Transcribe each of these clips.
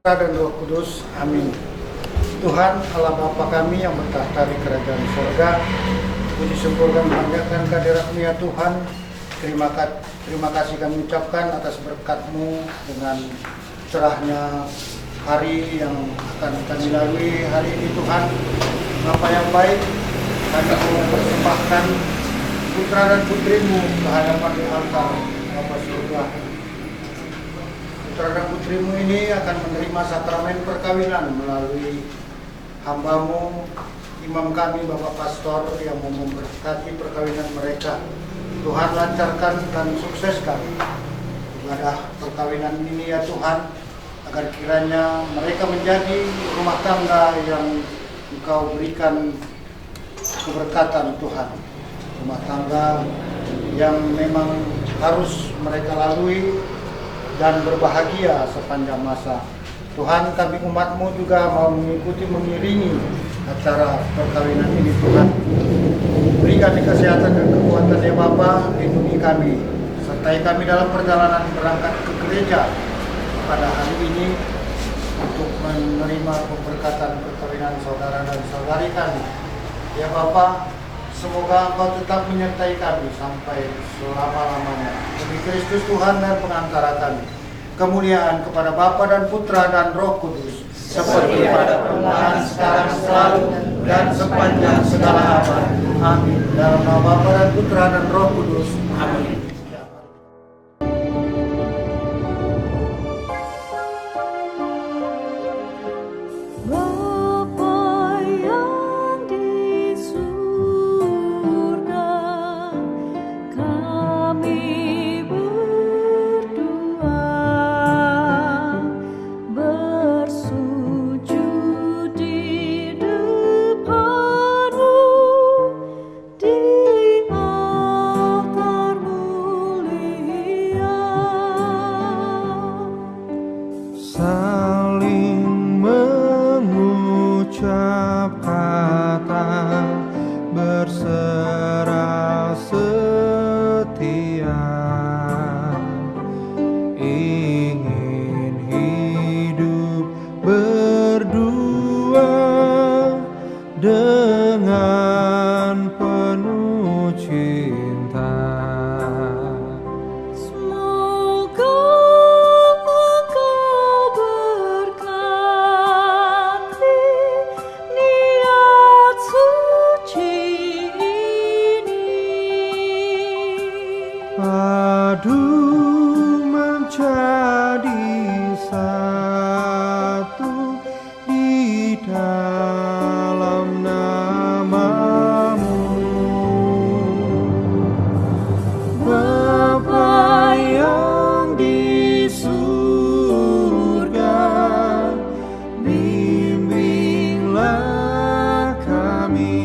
Dan Roh Kudus, amin. Tuhan Allah Bapa kami yang bertahta di kerajaan surga, puji syukur dan memuliakan kehadirat-Mu ya Tuhan. Terima kasih kami ucapkan atas berkat-Mu dengan cerahnya hari yang akan kami lalui hari ini Tuhan. Bapa yang baik, kami mau persembahkan putra dan putri-Mu ke hadapan altar Bapa surga. Putra dan putri-Mu ini akan menerima sakramen perkawinan melalui hamba-Mu, imam kami Bapak Pastor yang mau memberkati perkawinan mereka. Tuhan lancarkan dan sukseskan ibadah perkawinan ini ya Tuhan, agar kiranya mereka menjadi rumah tangga yang Engkau berikan keberkatan Tuhan. Rumah tangga yang memang harus mereka lalui dan berbahagia sepanjang masa. Tuhan, kami umat-Mu juga mau mengikuti, mengiringi acara perkawinan ini Tuhan. Berikan kesehatan dan kekuatan ya Bapa, lindungi kami, sertai kami dalam perjalanan berangkat ke gereja pada hari ini untuk menerima pemberkatan perkawinan saudara dan saudari kami. Ya Bapa, semoga Engkau tetap menyertai kami sampai selama-lamanya. Demi Kristus Tuhan dan pengantara kami, kemuliaan kepada Bapa dan Putra dan Roh Kudus, seperti pada permulaan, sekarang, selalu, dan sepanjang segala abad. Amin. Dalam nama Bapa dan Putra dan Roh Kudus. Amin. Saling mengucap kata berserah setia, ingin hidup berdua dengan penuh cinta. Padu menjadi satu di dalam nama-Mu, Bapa yang di surga, bimbinglah kami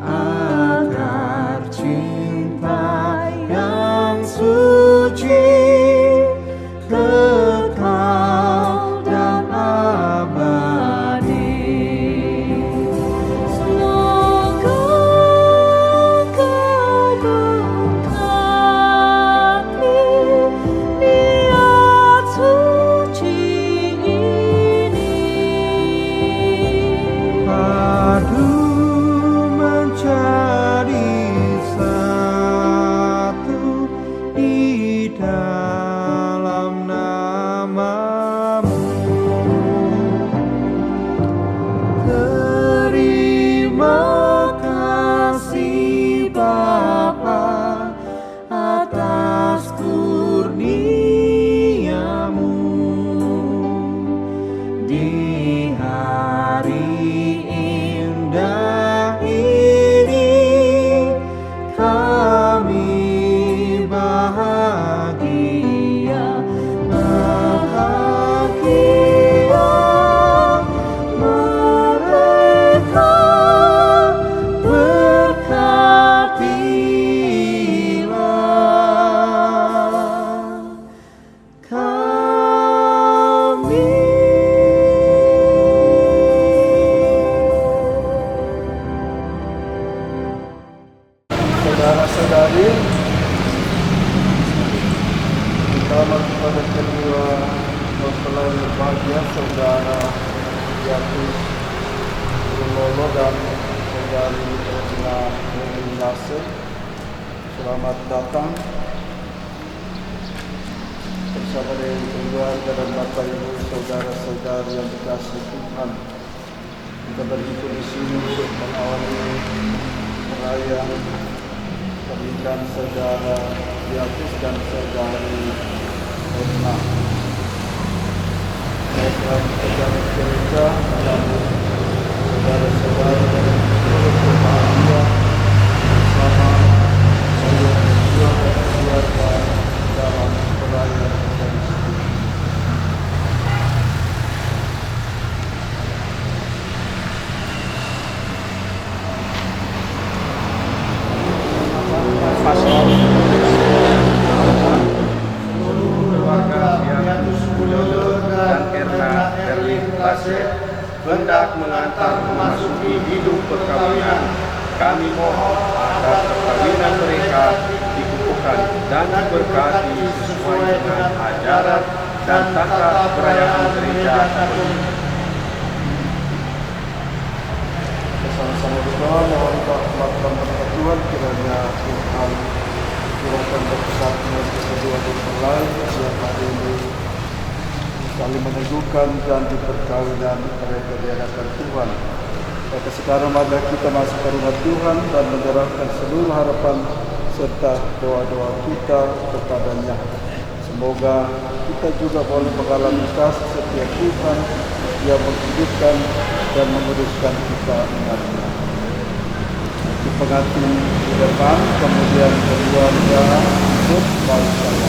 agar cinta yang suci selamat kepada kedua mempelai berbahagia saudara Yatus Lolo dan saudari Erna Nase. Selamat datang bersama dengan keluarga dan bapak ibu saudara-saudari yang dikasihi Tuhan. Kita berkumpul di sini untuk mengawali perayaan pernikahan saudara Yatus dan saudari Erna. Saya saudara gereja menyambut saudara-saudari dan turut berbahagia bersama saya dan keluarga dalam perayaan Ekaristi. hendak mengantar memasuki hidup perkawinan. Kami mohon agar perkawinan mereka dikukuhkan dan diberkati sesuai dengan ajaran dan tata perayaan gereja Katolik. Bersama-sama berdoa mohon melakukan berkat Tuhan kiranya Tuhan curahkan berkesatuan kedua mempelai yang hari ini saling meneguhkan janji perkawinan mereka di hadapan Tuhan. Maka sekarang mari kita masuk ke rumah Tuhan dan menyerahkan seluruh harapan serta doa-doa kita kepadanya. Semoga kita juga boleh mengalami kasih setia Tuhan yang menghidupkan dan menguduskan kita ingatnya. Di pengantin di depan, kemudian keluarga ikut bangsa.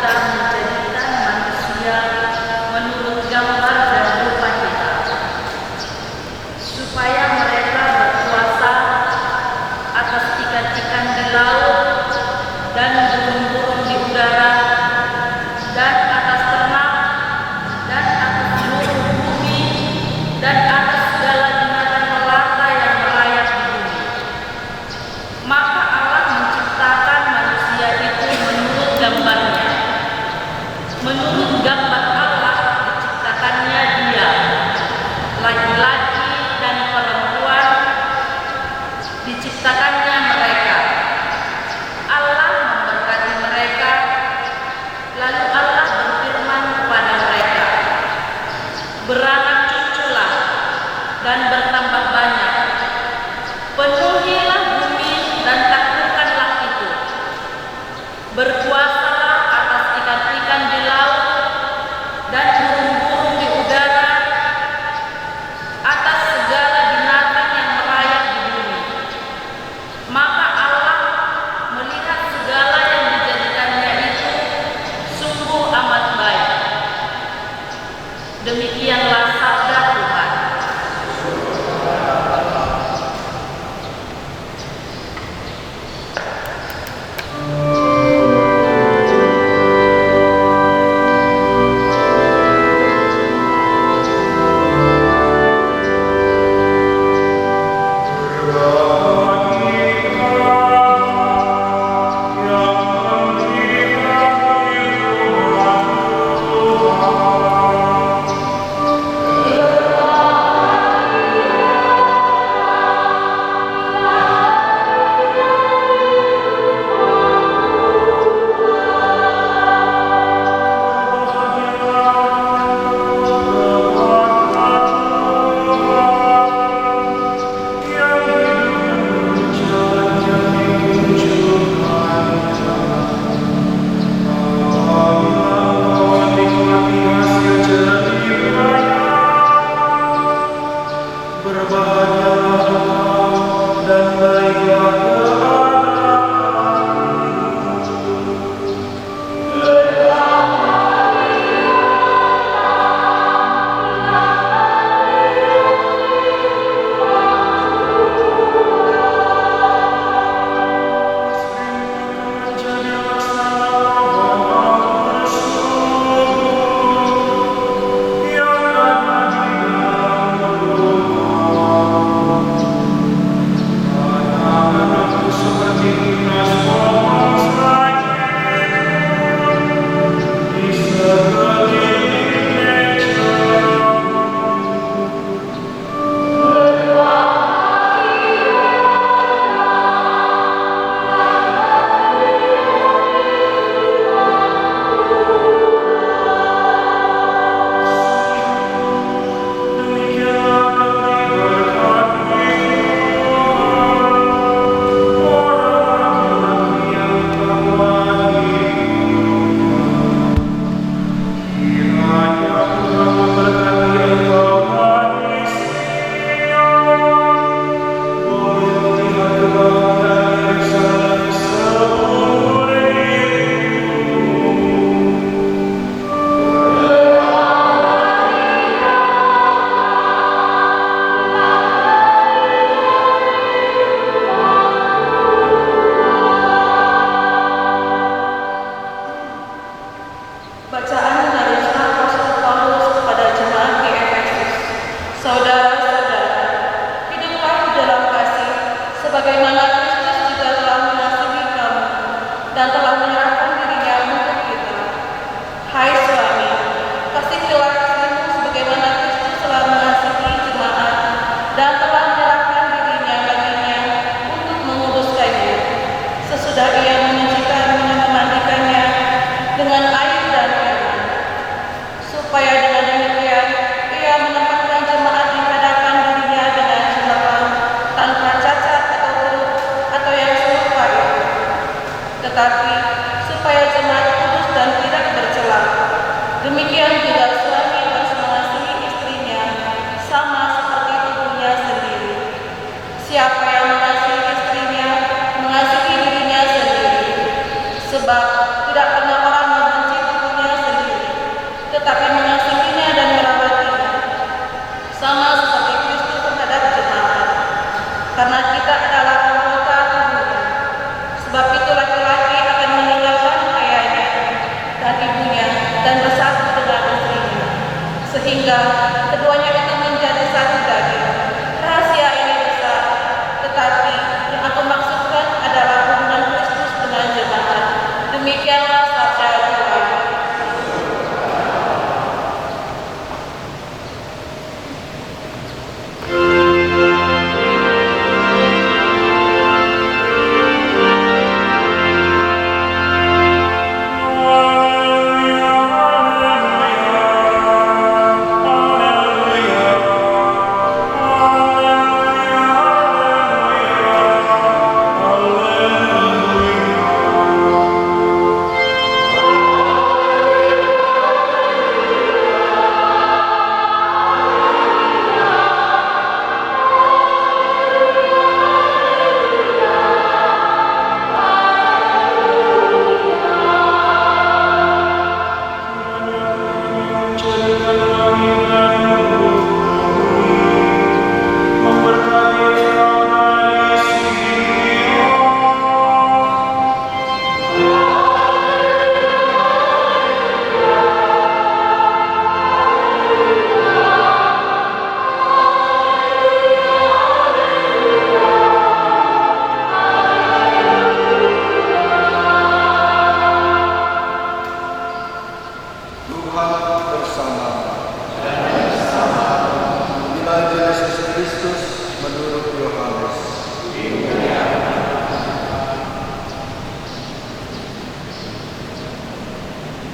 sudah menjadikan manusia menurut gambar dan rupa kita, supaya mereka berkuasa atas ikan-ikan di laut dan burung-burung di udara dan atas ternak dan atas seluruh bumi dan atas segala binatang melata yang merayap di bumi. Maka Allah menciptakan manusia itu menurut gambarnya. Menurut gambar Allah diciptakannya dia, laki-laki dan perempuan diciptakannya mereka. Allah memberkati mereka, lalu Allah berfirman kepada mereka, beranak cuculah dan bertambah banyak, penuhilah bumi dan taklukkanlah itu, berkuasalah atas ikan-ikan di laut dan burung-burung di udara, atas segala binatang yang merayap di bumi. Maka Allah melihat segala yang dijadikannya itu sungguh amat baik. Demikianlah sabda Tuhan. Bacaan dari surat Rasul Paulus kepada jemaat di Efesus. Saudara-saudara, hiduplah di dalam kasih, sebagaimana Kristus juga telah mengasihi kamu dan telah menyerahkan dirinya untuk kita. Hai suami, kasihilah istrimu sebagaimana Kristus telah mengasihi jemaat dan telah menyerahkan dirinya baginya untuk menguduskannya, sesudah ia menyucikan dan memandikannya dengan air dan firman, supaya dengan demikian ia menempatkan jemaat di hadapan dirinya dengan cemerlang, tanpa cacat atau buruk atau yang serupa itu, tetapi supaya jemaat kudus dan tidak bercela. Demikian juga suami harus mengasihi istrinya sama seperti tubuhnya sendiri. Siapa yang mengasihi istrinya mengasihi dirinya sendiri, sebab tidak pernah orang membenci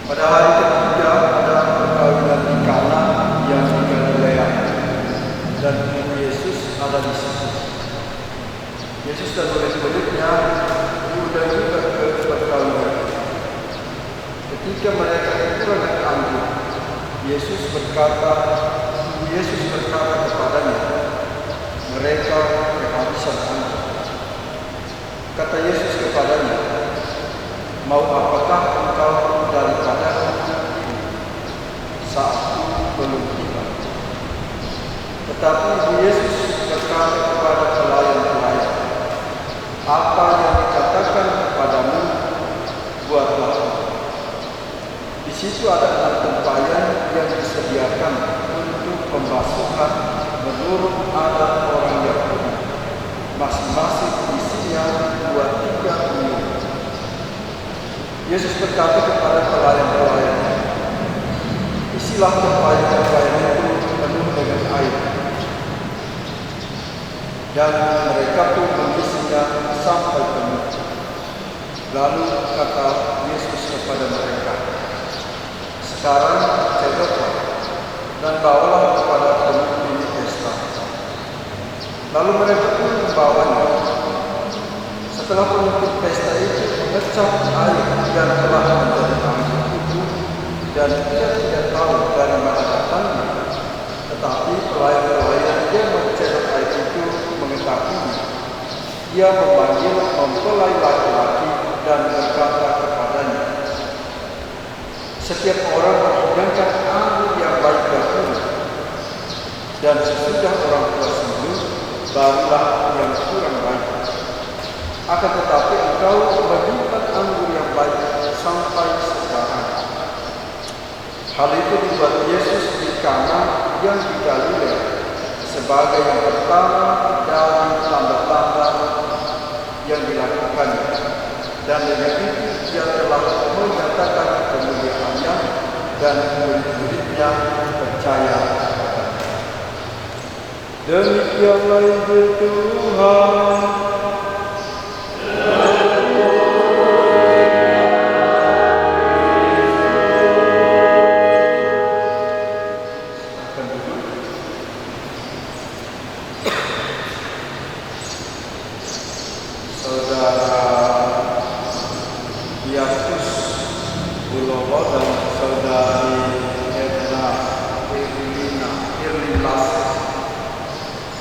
Pada hari ketiga ada perkawinan di Kana yang di Galilea, dan ibu Yesus ada di situ. Yesus dan murid-muridnya diundang juga ke perkawinan. Ketika mereka kekurangan anggur, Yesus berkata kepadanya, mereka kehabisan anggur. Kata Yesus kepadanya, mau apakah engkau daripada saat belum tiba? Tetapi Ibu Yesus berkata kepada pelayan-pelayan, apa yang dikatakan kepadamu, buatlah. Di situ ada 6 tempayan yang disediakan untuk pembasuhan menurut adat orang Yahudi. Masing-masing isinya 2-3 unit. Yesus berkata kepada pelayan-pelayan, isilah tempayan-tempayan itu penuh dengan air. Dan mereka pun mengisinya sampai penuh. Lalu kata Yesus kepada mereka, sekarang cedoklah dan bawalah kepada pemimpin pesta. Lalu mereka pun membawanya. Setelah pemimpin pesta itu mengecap air yang telah menjadi anggur itu, dan dia tidak tahu dari mana datangnya, tetapi pelayan-pelayan yang mencedok air itu mengetahuinya. Dia memanggil mempelai laki-laki dan berkata kepadanya, setiap orang menghidangkan anggur yang baik dahulu, dan sesudah orang tua sembuh, barulah yang kurang baik. Akan tetapi engkau menyimpan anggur yang baik sampai sekarang. Hal itu dibuat Yesus di Kana yang di Galilea sebagai yang pertama dari tanda-tanda yang dilakukannya, dan dengan itu dia telah menyatakan kemuliaannya dan murid-muridnya percaya. Demikianlah Injil Tuhan.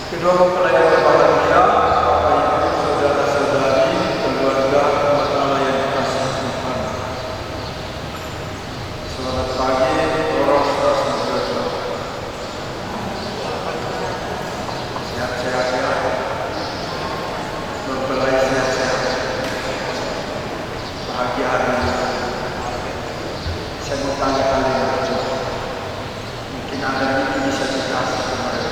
Kedua mempelai yang berbahagia, Bapak Ibu, saudara-saudari, keluarga mempelai yang dikasihi Tuhan. Selamat pagi, orang saudara-saudara. Sehat-sehat ya, mempelai sehat-sehat. Bahagia hari ini. Saya mau tanya kalian berdua. Mungkin Anda ini bisa dikasih ke mereka.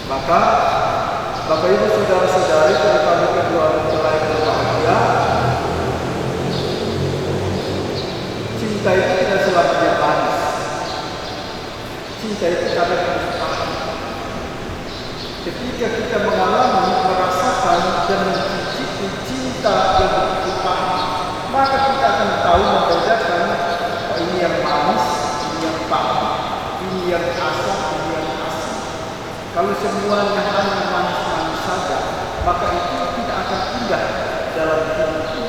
Maka Bapak Ibu Saudara-saudari terutama kedua mempelai yang berbahagia, cinta itu tidak selamanya manis. Cinta itu kadang harus paham. Ketika kita mengalami, merasakan dan mencicipi cinta yang begitu paham, maka kita akan tahu membedakan ini yang manis, ini yang pahit, ini yang asam, ini yang asin. Kalau semuanya hanya manis-manis saja, maka itu tidak akan indah dalam hidup ini.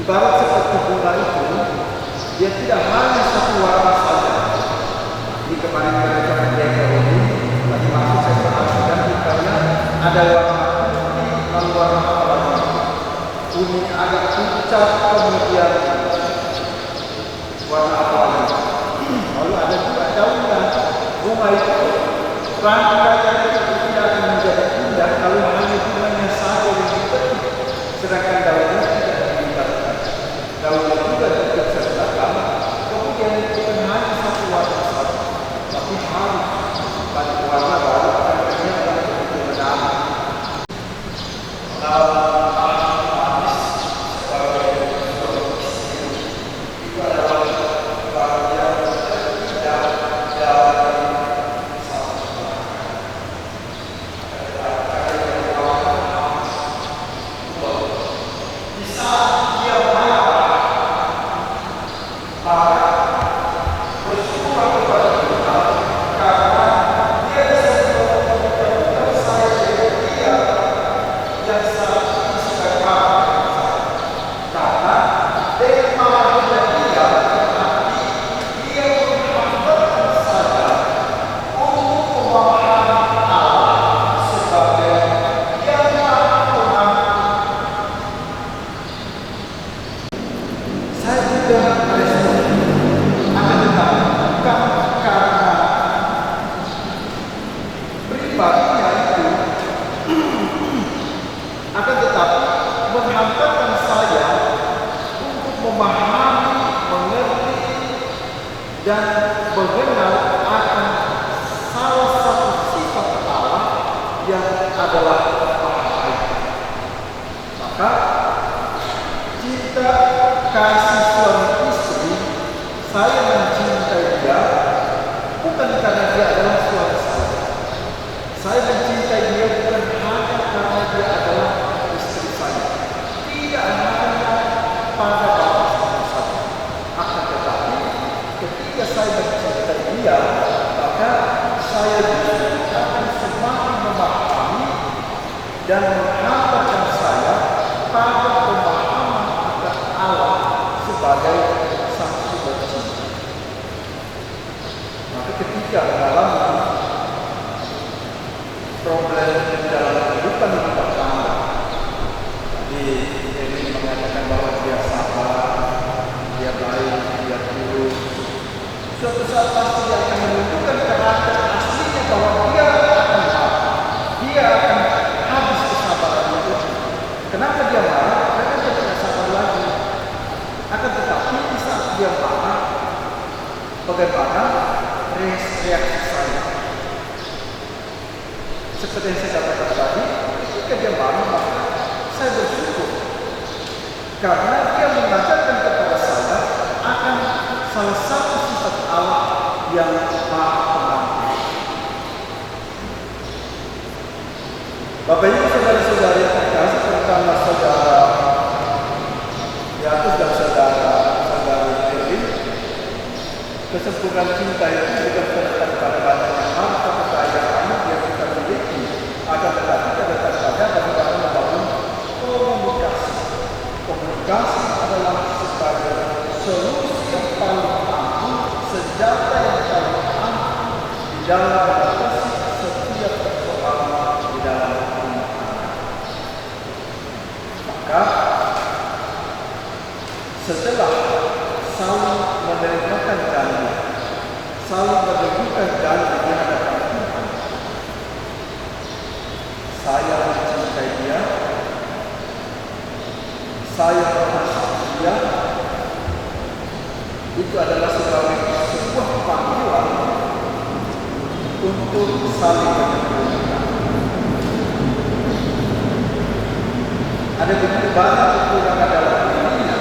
Ibarat seperti bunga itu, dia tidak hanya satu warna saja. Di kemarin kita menjaga ini, tadi masuk saya perhatikan karena ada warna putih, lalu warna apa lagi? Kuning agak pucat, kemudian warna apa lagi? Lalu ada juga daunnya. Bunga itu rangkaian itu tidak akan menjadi indah kalau hanya bunganya saja yang dipetik, sedangkan daunnya tidak dilibatkan. Daunnya juga disertakan, kemudian bukan hanya satu warna saja, tapi harus banyak warna baru akan ternyata begitu menarik. Akan tetapi menghantarkan saya untuk memahami, mengerti, dan mengenal akan salah satu sifat Allah yang adalah bahagia. Maka cinta kasih suami istri, saya mencintai dia bukan karena dia adalah suami saya. Saya mencintai dia bukan hanya karena dia adalah istri saya. Tidak hanya pada batas saja. Akan tetapi ketika saya mencintai dia, maka saya justru akan semakin memahami dan menghantarkan saya pada pemahaman akan Allah sebagai sang sumber cinta. Maka ketika mengalami problem dalam kehidupan rumah tangga, ini mengatakan bahwa dia sabar, dia baik, dia tulus. Suatu saat pasti dia akan menunjukkan karakter aslinya bahwa dia akan habis kesabaran itu. Kenapa dia marah? Karena dia tidak sabar lagi. Akan tetapi di saat dia marah, bagaimana reaksi saya? Seperti yang saya katakan tadi, ketika dia marah, maka saya bersyukur karena dia mengajarkan kepada saya akan salah satu sifat Allah yang maha pengampun. Bapak Ibu saudara-saudari yang terkasih, terutama saudara Yakub dan saudari Erwin, kesempurnaan cinta itu bukan terletak pada banyaknya harta kekayaan yang kita miliki, akan tetapi terletak pada bagaimana membangun komunikasi. Komunikasi adalah sebagai solusi yang paling ampuh, senjata yang paling ampuh di dalam mengatasi setiap persoalan di dalam rumah tangga. Maka setelah saling menerima janji, saling menunjukkan janji di hadapan Tuhan, saya mencintai dia, saya mengasihi dia, itu adalah sebuah panggilan untuk saling menyempurnakan. Ada begitu banyak kekurangan dalam dirinya,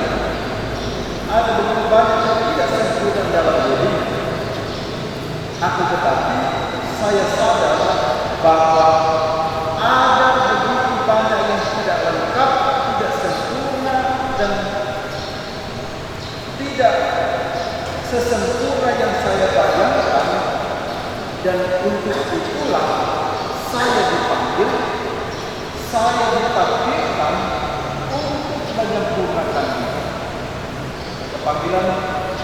ada begitu banyak yang tidak sempurna dalam dirinya. Akan tetapi saya sadar bahwa ada begitu banyak yang tidak lengkap, tidak sempurna, dan tidak sesempurna yang saya bayangkan. Dan untuk itulah saya dipanggil, saya ditakdirkan untuk menyempurnakan diri. Panggilan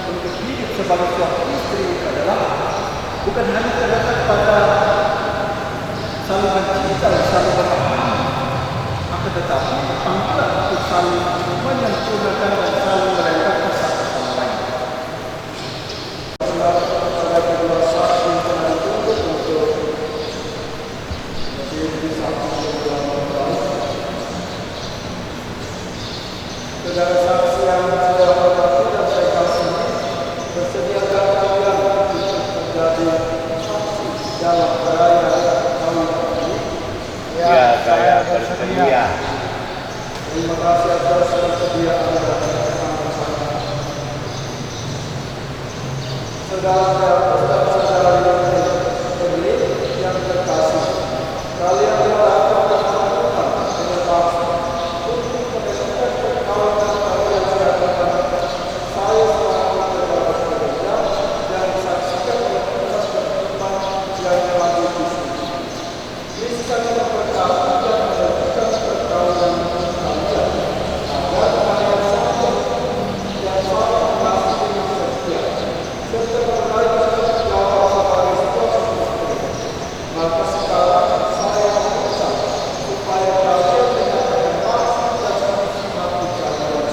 untuk hidup sebagai suami istri adalah bukan hanya terletak pada saling mencinta, saling memahami, akan tetapi panggilan untuk saling menyempurnakan dan saling melengkapi satu sama lain. Saya berdua saksi untuk menjadi saksi saudara saksi yang saya hormati dan saya kasihi, bersediakah kalian untuk menjadi saksi dalam perayaan kawin ini? Ya, saya bersedia. Terima kasih atas kesediaan dan bersama-sama. Saudara-saudari yang terkasih, kalian telah melakukan dengan paksa untuk menentukan perkawinan kalian sekarang. Saya selaku pejabat gereja yang disaksikan oleh tugas dan iman yang telah dipisah. Bisa memperkasih dan menentukan perkawinan kalian agar kalian saling yang saling mengasihi dengan setia serta berbaikan jawa sebagai suami istri. Maka sekarang saya meminta supaya kalian dengan empati dan hati kalian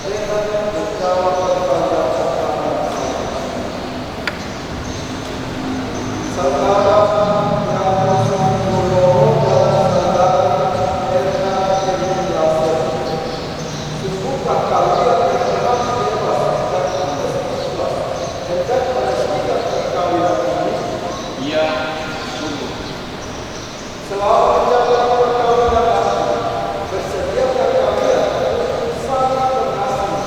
dengan menjawab pertanyaan saudara yang bersungguh dan saudara Erna Erniasa, sungguhkah kalian yang telah bebas dan ikhlas hendak meresmikan perkawinan ini? Iya, sungguh. Selama menjaga perkawinan nanti, bersediakah kalian untuk saling mengasihi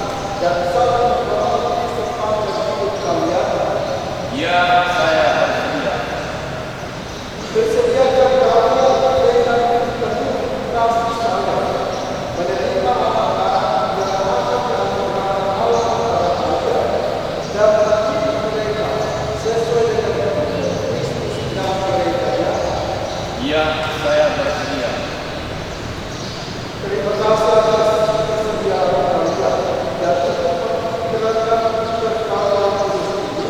dan saling menghormati sepanjang hidup kalian? Iya, saya bersedia. Bersediakah kalian dengan penuh kasih sayang menerima anak-anak yang akan melakukan Allah antara kalian dan mendidik mereka sesuai dengan Kristus dan gerejanya? Iya, saya bersedia. Terima kasih atas kesediaan kalian dan untuk menjalankan perkawinan kudus ini.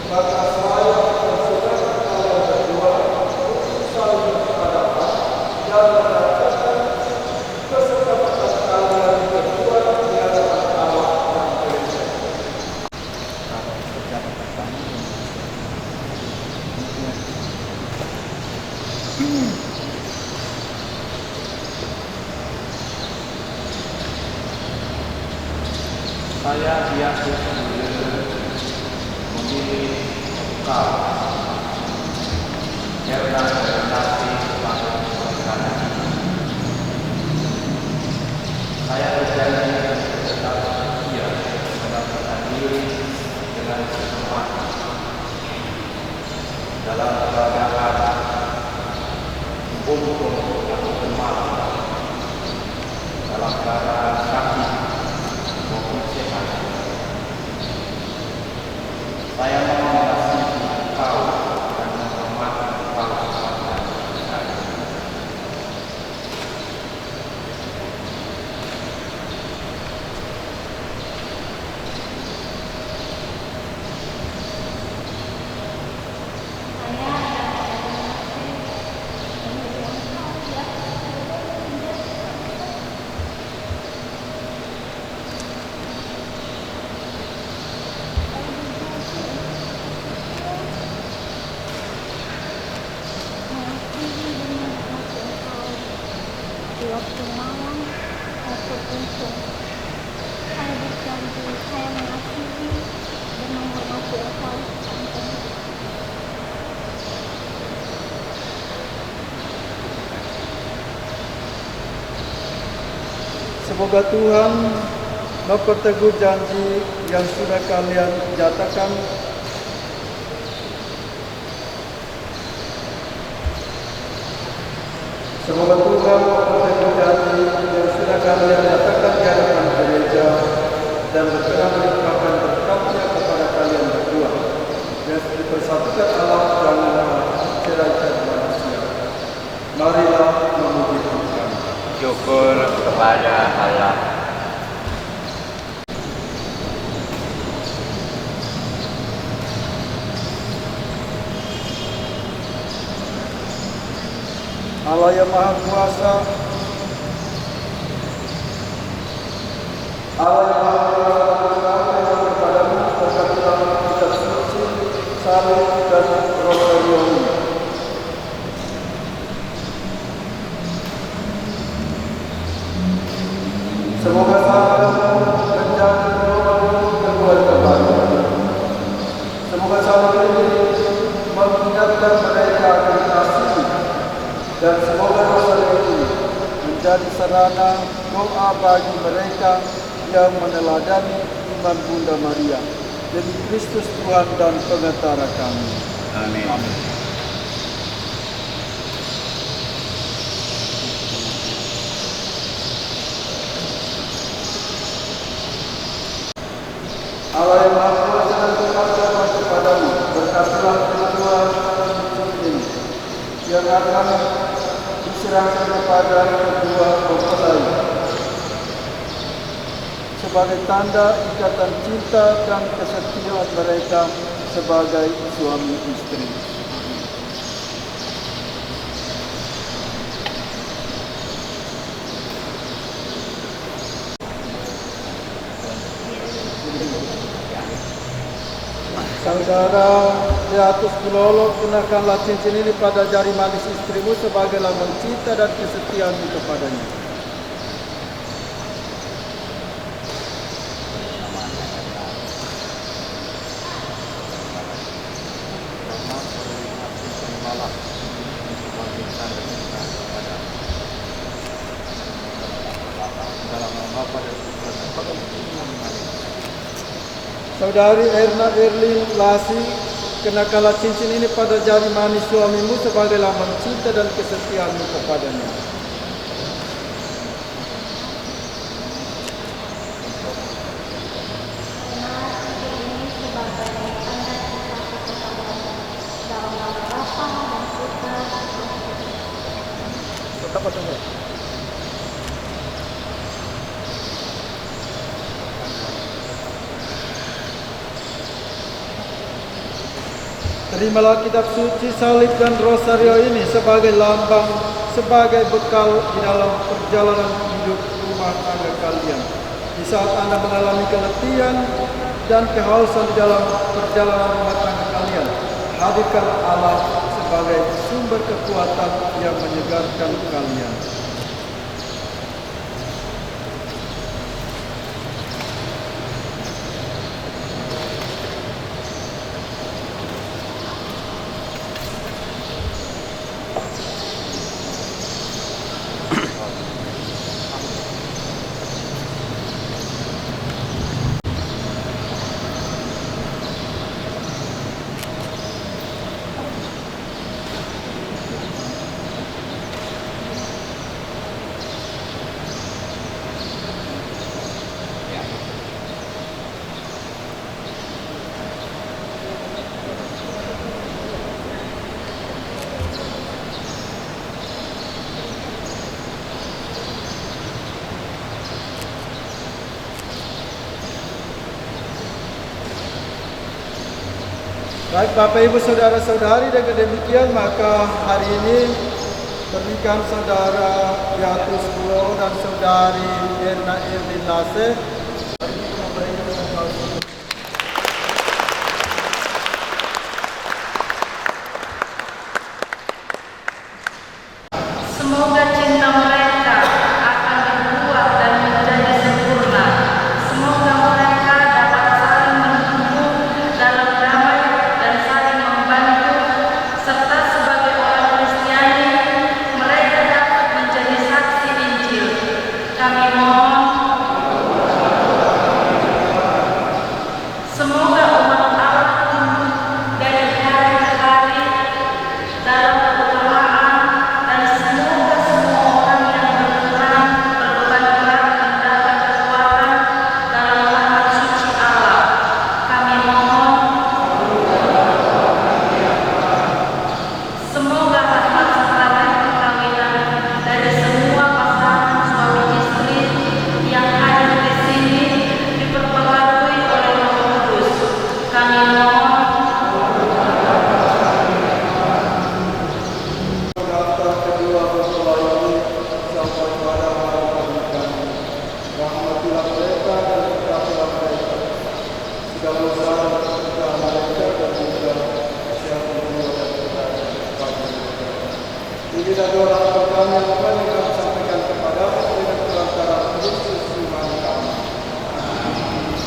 Maka saya mempersilakan kalian berdua untuk saling berhadapan dan merayakan kesepakatan kalian berdua di hadapan Allah dan gereja. Saya Yesus memilih kau karena berkasih pada perkara ini. Saya berjanji tetap setia mendapatkan diri dengan semangat dalam keadaan untuk aku kenal dalam keadaan sakit maupun sehat. Saya mau mengasihi kau dan menghormati kau sebagai saya. Semoga Tuhan memperteguh janji yang sudah kalian nyatakan. Semoga Tuhan memperteguh janji yang sudah kalian nyatakan di hadapan gereja dan berkenan melimpahkan berkatnya kepada kalian berdua, yang dipersatukan Allah dalam ceraikan manusia. Marilah memuji Tuhan. Syukur kepada Allah. Allah yang Maha Kuasa, Allah yang Maha Kuasa, kepadamu berkat dalam kitab suci, salib dan rosarium. Semoga sahabatmu menjaga keluarga baru. Semoga sahabat ini mengingatkan mereka akan kasih, dan semoga rosarium ini menjadi sarana doa bagi mereka yang meneladani iman Bunda Maria, demi Kristus Tuhan dan Pengatara kami. Amin. Allah yang Maha Kuasa dan berkata kepadamu, berkatilah kedua ini yang akan diserahkan kepada kedua mempelai sebagai tanda ikatan cinta dan kesetiaan mereka sebagai suami istri. Saudara Beatus Kulolo, kenakanlah cincin ini pada jari manis istrimu sebagai lambang cinta dan kesetiaanmu kepadanya. Saudari Erna Erlin Lasi, kenakanlah cincin ini pada jari manis suamimu sebagai lambang cinta dan kesetiaanmu kepadanya. Terimalah kitab suci, salib dan rosario ini sebagai lambang, sebagai bekal di dalam perjalanan hidup rumah tangga kalian. Di saat Anda mengalami keletihan dan kehausan di dalam perjalanan rumah tangga kalian, hadirkan Allah sebagai sumber kekuatan yang menyegarkan kalian. Baik Bapak Ibu Saudara-saudari, dengan demikian maka hari ini pernikahan Saudara Beatus Kulolo dan Saudari Erna Erlin Lase Semoga cinta mereka akan dibuat dan menjadi sempurna. Semoga mereka dapat saling menumbuh dalam damai dan saling membantu, serta sebagai orang Kristiani mereka dapat menjadi saksi Injil. Kami mohon Semoga umat Allah dari hari ke hari dalam keutamaan, dan semoga semua orang yang berperan berat mendapat kekuatan dalam rahmat suci Allah. Kami mohon semoga rahmat sakramen perkawinan dari semua pasangan suami istri yang hadir di sini diperbaharui oleh Roh Kudus. Kami mohon mengantar kedua mempelai ini sampai pada hari pernikahan. Rahmatilah mereka dan berkatilah mereka. Segala usaha dan pernikahan mereka dan juga kesehatan jiwa dan kebahagiaan bagi mereka. Ini adalah doa kami yang kami sampaikan kepadamu dengan perantaraan Kristus Tuhan kami. Amin.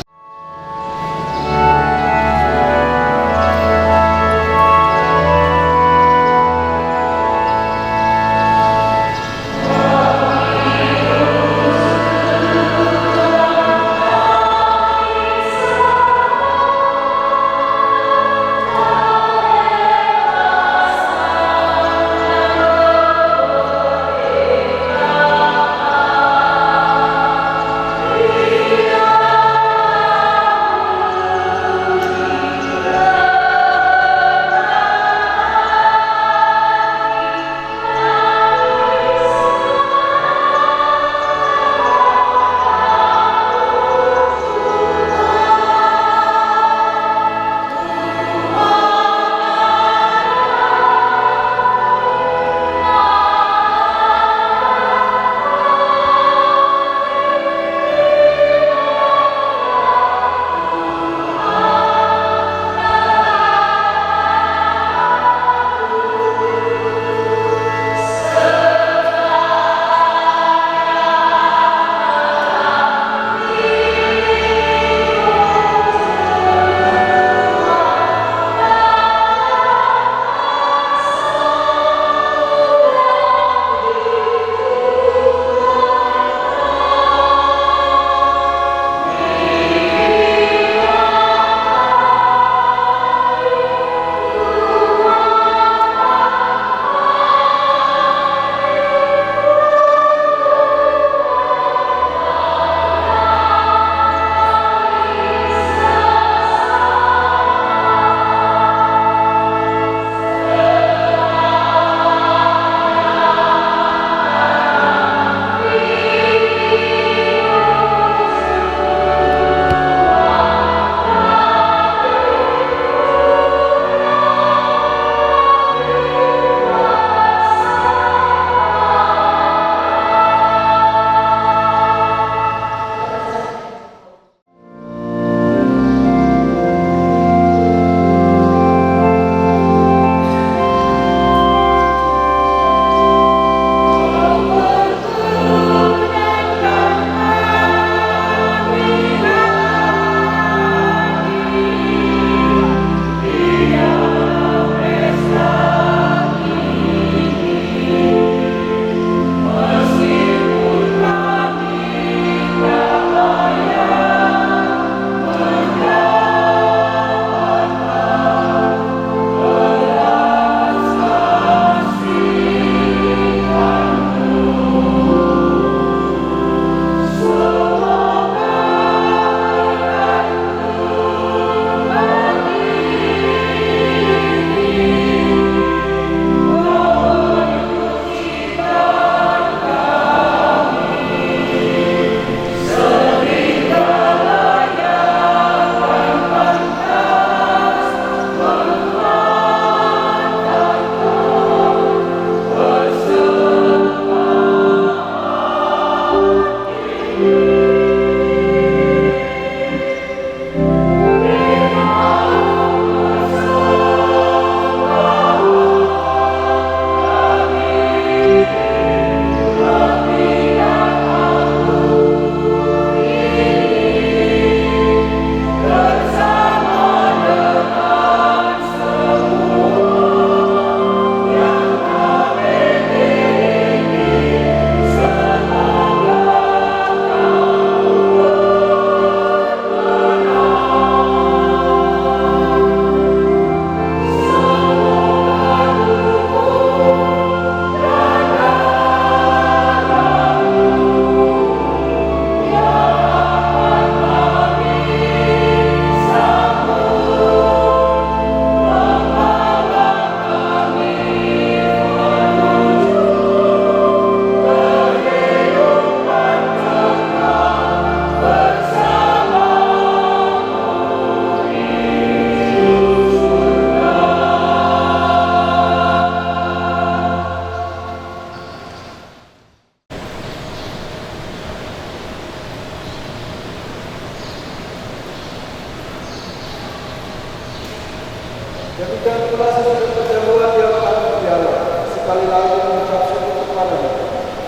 Jadikan pula sesuatu perjamuan di atas piala, sekali lagi mengucap syukur kepada-Mu,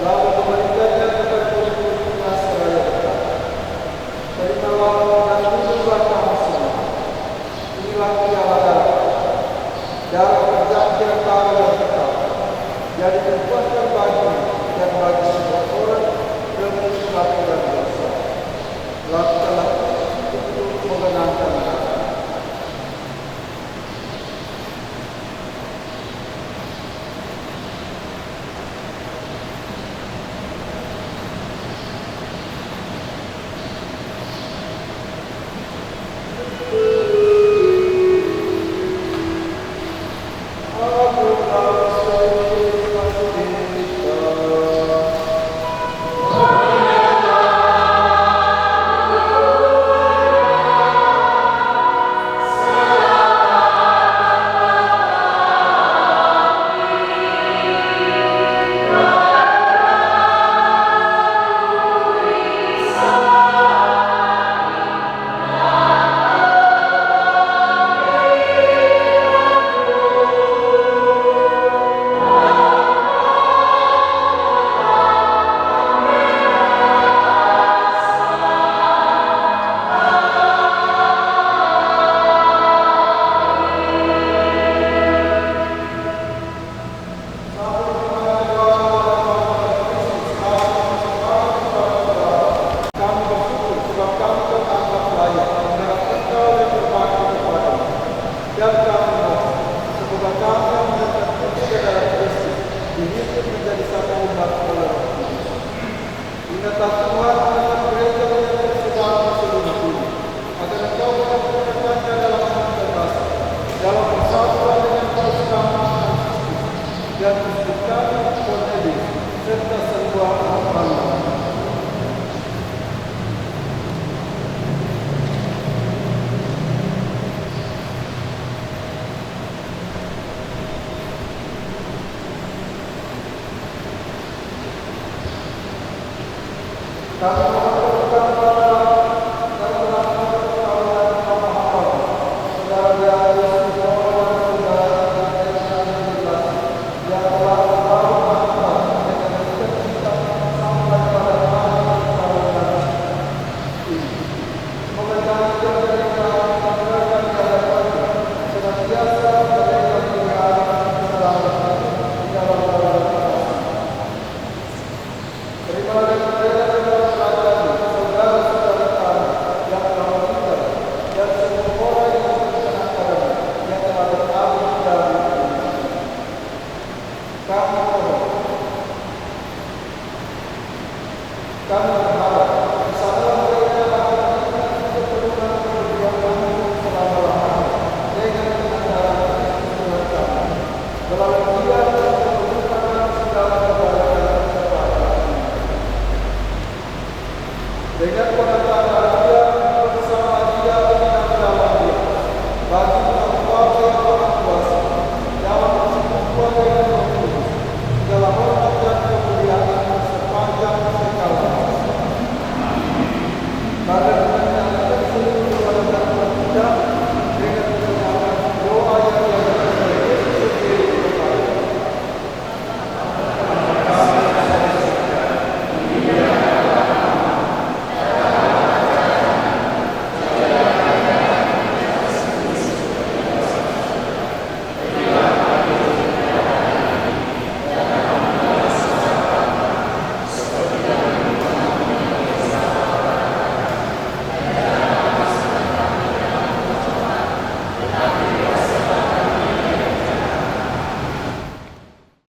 lalu memberikannya kepada murid-Mu seraya berkat. Terimalah dan minumlah kami semua. Inilah piala darah perjanjian baru yang kekal. Jadi dikuatkan bagi dan bagi semua orang demi pengampunan dosa. Lakukanlah untuk mengenangkan Dia.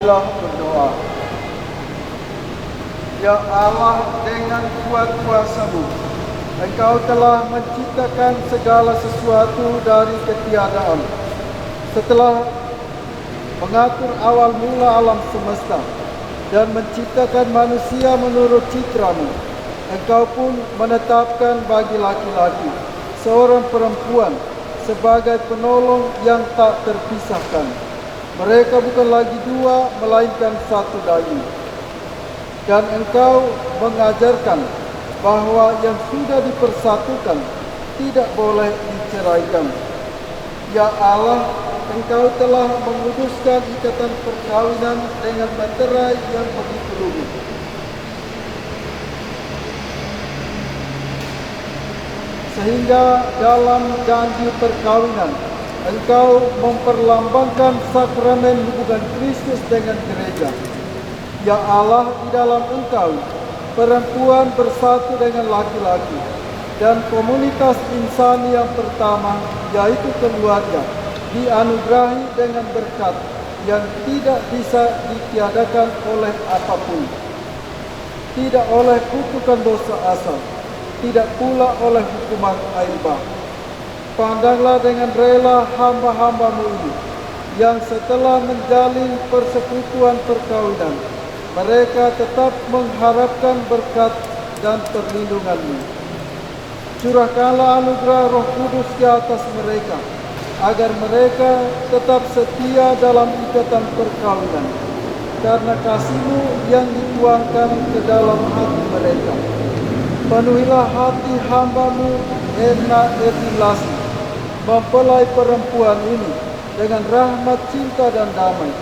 Berdoa. Ya Allah, dengan kuat kuasa-Mu, Engkau telah menciptakan segala sesuatu dari ketiadaan. Setelah mengatur awal mula alam semesta dan menciptakan manusia menurut citra-Mu, Engkau pun menetapkan bagi laki-laki seorang perempuan sebagai penolong yang tak terpisahkan. Mereka bukan lagi dua, melainkan satu daging. Dan Engkau mengajarkan bahwa yang sudah dipersatukan tidak boleh diceraikan. Ya Allah, Engkau telah menguduskan ikatan perkawinan dengan materai yang begitu lugu. Sehingga dalam janji perkawinan, Engkau memperlambangkan sakramen hubungan Kristus dengan gereja. Ya Allah, di dalam Engkau, perempuan bersatu dengan laki-laki, dan komunitas insani yang pertama, yaitu keluarga, dianugerahi dengan berkat yang tidak bisa ditiadakan oleh apapun. Tidak oleh kutukan dosa asal, tidak pula oleh hukuman air bah. Pandanglah dengan rela hamba-hambamu ini, yang setelah menjalin persekutuan perkawinan, mereka tetap mengharapkan berkat dan perlindungan-Mu. Curahkanlah anugerah Roh Kudus di atas mereka, agar mereka tetap setia dalam ikatan perkawinan, karena kasih-Mu yang dituangkan ke dalam hati mereka. Penuhilah hati hamba-Mu Erna Ertilasi, mempelai perempuan ini dengan rahmat, cinta, dan damai.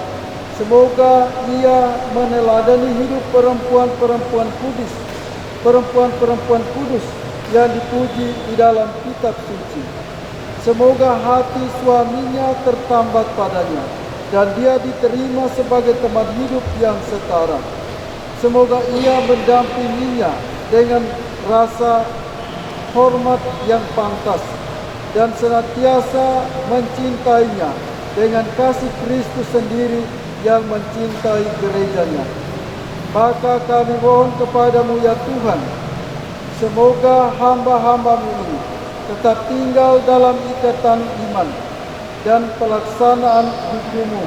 Semoga ia meneladani hidup perempuan-perempuan kudus yang dipuji di dalam kitab suci. Semoga hati suaminya tertambat padanya, dan dia diterima sebagai teman hidup yang setara. Semoga ia mendampinginya dengan rasa hormat yang pantas, dan senantiasa mencintainya dengan kasih Kristus sendiri yang mencintai gerejanya. Maka kami mohon kepadamu ya Tuhan, semoga hamba-hambamu ini tetap tinggal dalam ikatan iman dan pelaksanaan hukum-Mu.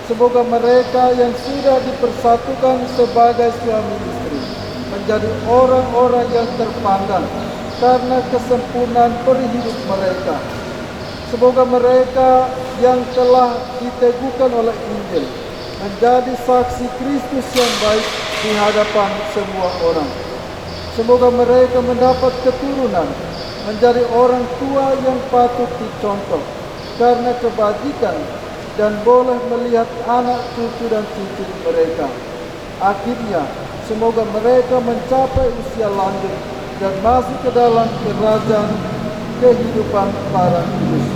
Semoga mereka yang sudah dipersatukan sebagai suami istri menjadi orang-orang yang terpandang karena kesempurnaan perhidup mereka. Semoga mereka yang telah diteguhkan oleh Injil menjadi saksi Kristus yang baik di hadapan semua orang. Semoga mereka mendapat keturunan, menjadi orang tua yang patut dicontoh karena kebajikan, dan boleh melihat anak cucu dan cucu mereka. Akhirnya, semoga mereka mencapai usia lanjut dan masuk ke dalam kerajaan kehidupan para kudus.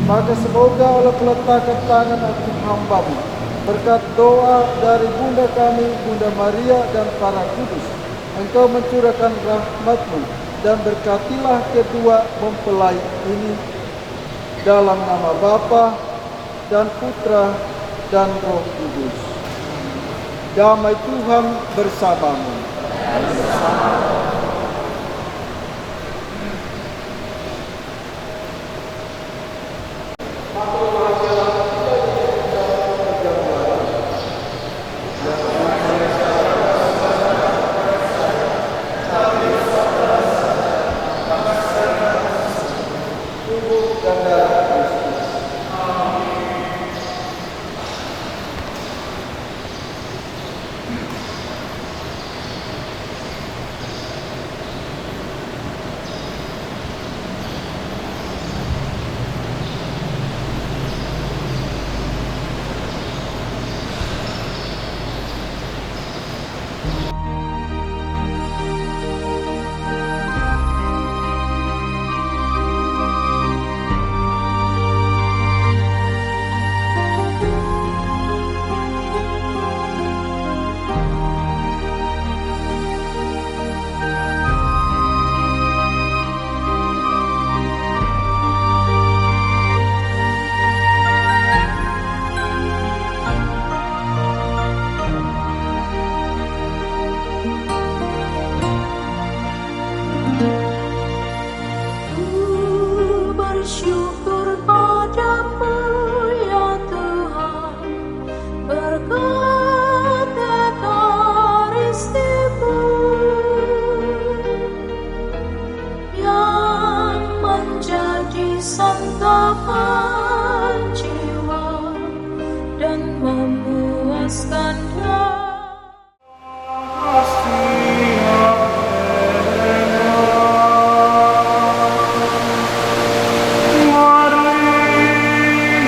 Maka semoga oleh peletakan tangan atas hamba-Mu, berkat doa dari Bunda kami, Bunda Maria, dan para kudus, Engkau mencurahkan rahmat-Mu, dan berkatilah kedua mempelai ini, dalam nama Bapa dan Putra dan Roh Kudus. Damai Tuhan bersamamu.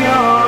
Maria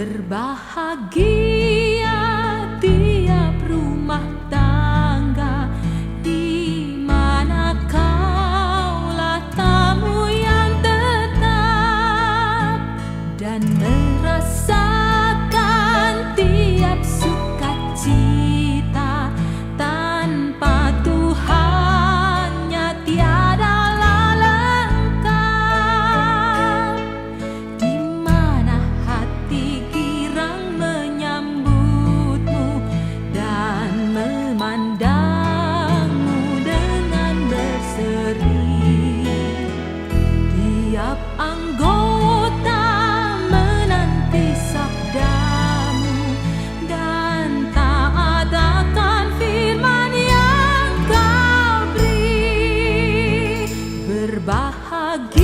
Berbahagia tiap rumah tangga di mana kaulah tamu yang tetap dan merasakan tiap sukacita. Tanpa Tuhannya tiadalah lengkap. Di mana hati girang menyambutmu dan memandangmu dengan berseri. Tiap anggota menanti sabdamu dan taat akan firman yang kau beri. Berbahagia